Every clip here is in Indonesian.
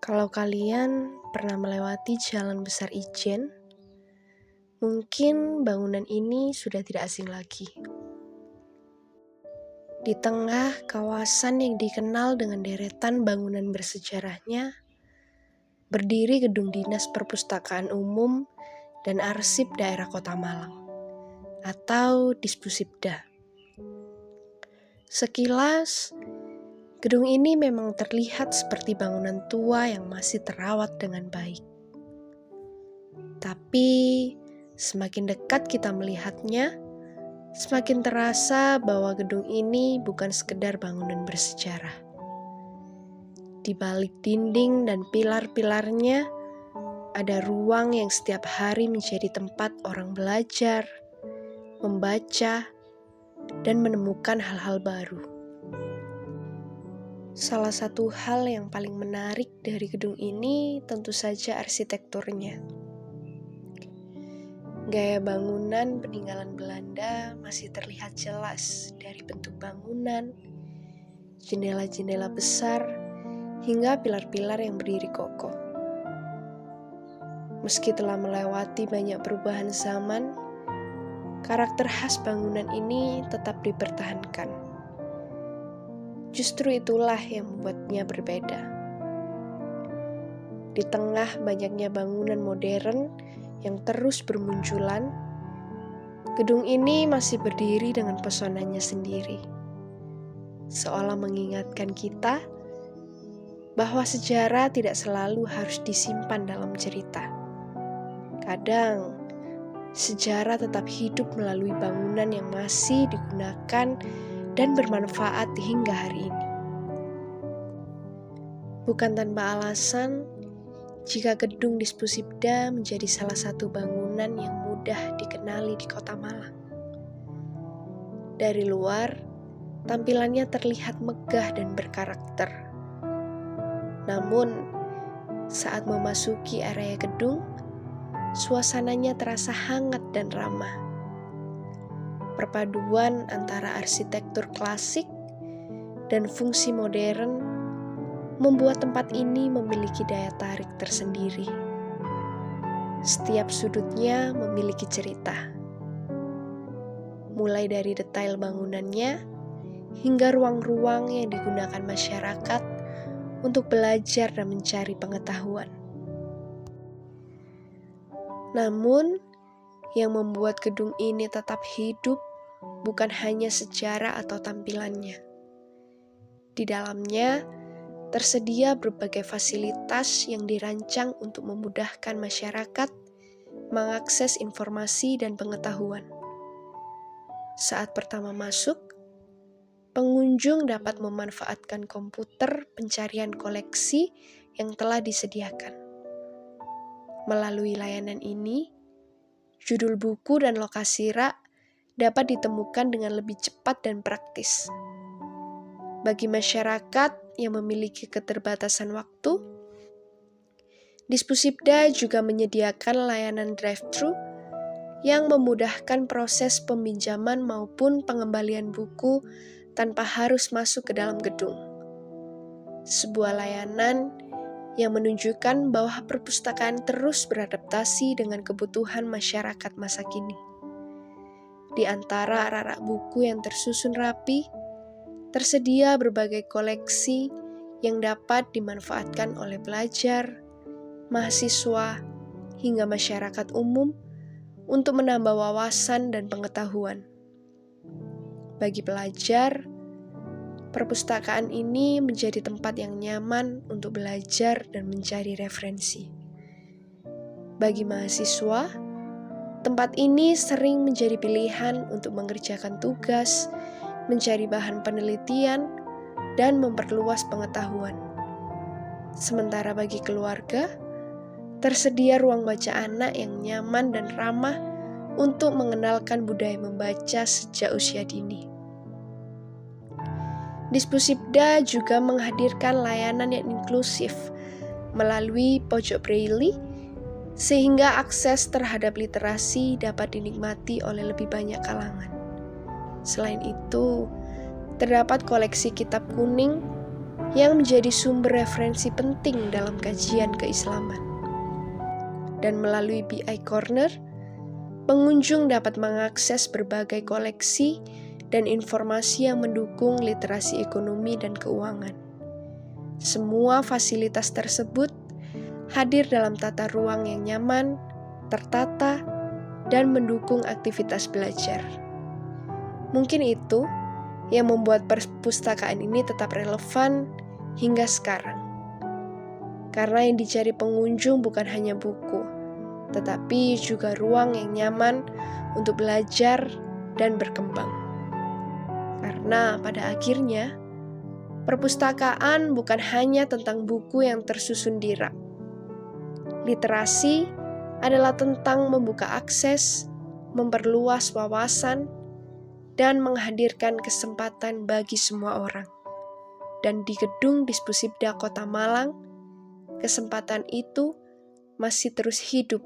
Kalau kalian pernah melewati Jalan Besar Ijen, mungkin bangunan ini sudah tidak asing lagi. Di tengah kawasan yang dikenal dengan deretan bangunan bersejarahnya, berdiri Gedung Dinas Perpustakaan Umum dan Arsip Daerah Kota Malang, atau Dispusibda. Sekilas, gedung ini memang terlihat seperti bangunan tua yang masih terawat dengan baik. Tapi, semakin dekat kita melihatnya, semakin terasa bahwa gedung ini bukan sekedar bangunan bersejarah. Di balik dinding dan pilar-pilarnya, ada ruang yang setiap hari menjadi tempat orang belajar, membaca, dan menemukan hal-hal baru. Salah satu hal yang paling menarik dari gedung ini tentu saja arsitekturnya. Gaya bangunan peninggalan Belanda masih terlihat jelas dari bentuk bangunan, jendela-jendela besar, hingga pilar-pilar yang berdiri kokoh. Meski telah melewati banyak perubahan zaman, karakter khas bangunan ini tetap dipertahankan. Justru itulah yang membuatnya berbeda. Di tengah banyaknya bangunan modern yang terus bermunculan, gedung ini masih berdiri dengan pesonanya sendiri. Seolah mengingatkan kita bahwa sejarah tidak selalu harus disimpan dalam cerita. Kadang, sejarah tetap hidup melalui bangunan yang masih digunakan dan bermanfaat hingga hari ini. Bukan tanpa alasan, jika gedung Dispusibda menjadi salah satu bangunan yang mudah dikenali di Kota Malang. Dari luar, tampilannya terlihat megah dan berkarakter. Namun, saat memasuki area gedung, suasananya terasa hangat dan ramah. Perpaduan antara arsitektur klasik dan fungsi modern membuat tempat ini memiliki daya tarik tersendiri. Setiap sudutnya memiliki cerita. Mulai dari detail bangunannya hingga ruang-ruang yang digunakan masyarakat untuk belajar dan mencari pengetahuan. Namun, yang membuat gedung ini tetap hidup bukan hanya sejarah atau tampilannya. Di dalamnya tersedia berbagai fasilitas yang dirancang untuk memudahkan masyarakat mengakses informasi dan pengetahuan. Saat pertama masuk, pengunjung dapat memanfaatkan komputer pencarian koleksi yang telah disediakan. Melalui layanan ini, judul buku dan lokasi rak dapat ditemukan dengan lebih cepat dan praktis. Bagi masyarakat yang memiliki keterbatasan waktu, Dispusibda juga menyediakan layanan drive-thru yang memudahkan proses peminjaman maupun pengembalian buku tanpa harus masuk ke dalam gedung. Sebuah layanan yang menunjukkan bahwa perpustakaan terus beradaptasi dengan kebutuhan masyarakat masa kini. Di antara rak-rak buku yang tersusun rapi, tersedia berbagai koleksi yang dapat dimanfaatkan oleh pelajar, mahasiswa, hingga masyarakat umum untuk menambah wawasan dan pengetahuan. Bagi pelajar, perpustakaan ini menjadi tempat yang nyaman untuk belajar dan mencari referensi. Bagi mahasiswa, tempat ini sering menjadi pilihan untuk mengerjakan tugas, mencari bahan penelitian, dan memperluas pengetahuan. Sementara bagi keluarga, tersedia ruang baca anak yang nyaman dan ramah untuk mengenalkan budaya membaca sejak usia dini. Dispusibda juga menghadirkan layanan yang inklusif melalui pojok braille, sehingga akses terhadap literasi dapat dinikmati oleh lebih banyak kalangan. Selain itu, terdapat koleksi kitab kuning yang menjadi sumber referensi penting dalam kajian keislaman. Dan melalui BI Corner, pengunjung dapat mengakses berbagai koleksi dan informasi yang mendukung literasi ekonomi dan keuangan. Semua fasilitas tersebut hadir dalam tata ruang yang nyaman, tertata, dan mendukung aktivitas belajar. Mungkin itu yang membuat perpustakaan ini tetap relevan hingga sekarang. Karena yang dicari pengunjung bukan hanya buku, tetapi juga ruang yang nyaman untuk belajar dan berkembang. Karena pada akhirnya, perpustakaan bukan hanya tentang buku yang tersusun di rak. Literasi adalah tentang membuka akses, memperluas wawasan, dan menghadirkan kesempatan bagi semua orang. Dan di Gedung Dispusibda Kota Malang, kesempatan itu masih terus hidup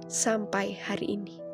sampai hari ini.